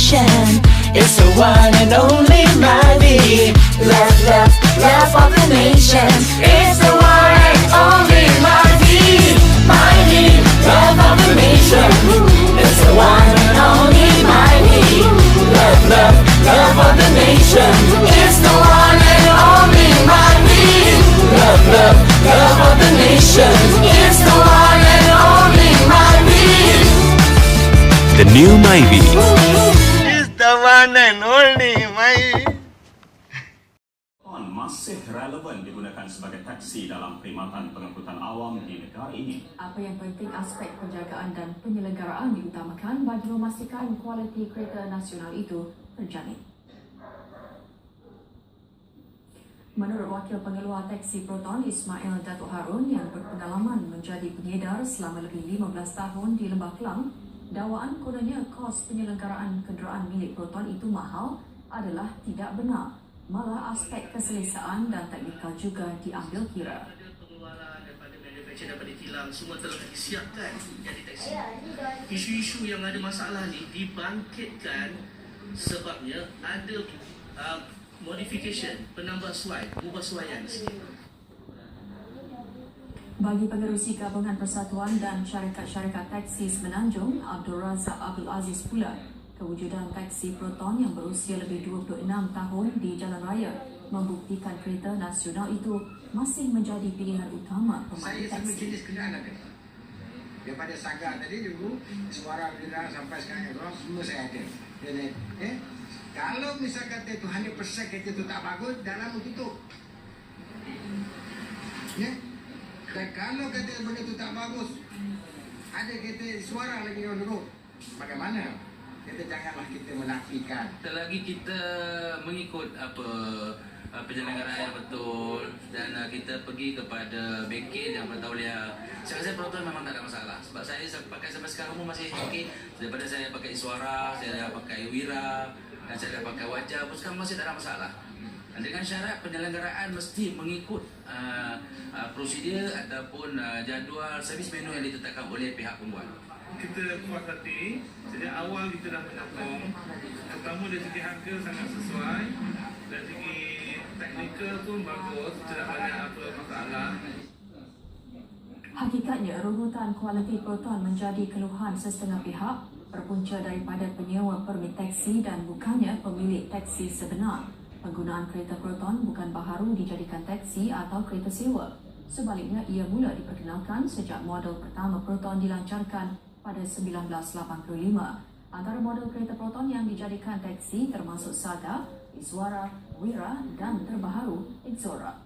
nation. It's the one and only Myvi. Love, love, love of the nation. It's the one and only Myvi. Myvi, love of the nation. It's the one and only Myvi. Love, love, love of the nation. It's the one and only Myvi. Love, love, love of the nation. It's the one and only Myvi. The new Myvi. Is the one and only Myvi. Masih relevan digunakan sebagai taksi dalam perkhidmatan pengangkutan awam di negara ini. Apa yang penting, aspek penjagaan dan penyelenggaraan diutamakan bagi memastikan kualiti kereta nasional itu terjamin. Menurut Wakil Pengeluar Teksi Proton Ismail Datuk Harun yang berpengalaman menjadi pengedar selama lebih 15 tahun di Lembah Kelang, dakwaan kononnya kos penyelenggaraan kenderaan milik Proton itu mahal adalah tidak benar. Malah aspek keselesaan dan teknikal juga diambil kira. Pengeluaran daripada manufacturer, daripada tilang, semua telah disiapkan jadi taksi. Isu-isu yang ada masalah ni dibangkitkan sebabnya ada modification, penambahsuai, ubahsuaian sikit. Bagi Pengerusi Gabungan Persatuan dan Syarikat-Syarikat Taksi Semenanjung, Abdul Razak Abdul Aziz pula, kewujudan taksi Proton yang berusia lebih 26 tahun di jalan raya membuktikan kereta nasional itu masih menjadi pilihan utama pemandu taksi. Saya semua jenis kenderaan ada. Daripada Sagar tadi dulu, suara kenderaan sampai sekarang semua saya ada. Kalau misal kata itu 100% kereta itu tak bagus, dalam tutup. Ya? Dan kalau kata benda itu tak bagus, ada kereta suara lagi on the road, bagaimana? Kita janganlah kita menafikan. Selagi kita mengikut penyelenggaraan yang betul dan kita pergi kepada bengkel yang bertauliah, saya rasa Proton memang tak ada masalah. Sebab saya pakai sampai sekarang pun masih okey. Daripada saya pakai Iswara, saya dah pakai Wira dan saya dah pakai Wajah pun sekarang masih tak ada masalah. Dan dengan syarat penyelenggaraan mesti mengikut prosedur ataupun jadual servis menu yang ditetapkan oleh pihak pembuat. Kita puas hati, sejak awal kita dah menyokong. Pertama dari segi harga sangat sesuai, dari segi teknikal pun bagus, tidak banyak apa masalah. Hakikatnya, runutan kualiti Proton menjadi keluhan sesetengah pihak berpunca daripada penyewa permit taksi dan bukannya pemilik taksi sebenar. Penggunaan kereta Proton bukan baharu dijadikan taksi atau kereta sewa. Sebaliknya, ia mula diperkenalkan sejak model pertama Proton dilancarkan pada 1985. Antara model kereta Proton yang dijadikan taksi termasuk Saga, Iswara, Wira dan terbaharu Exora.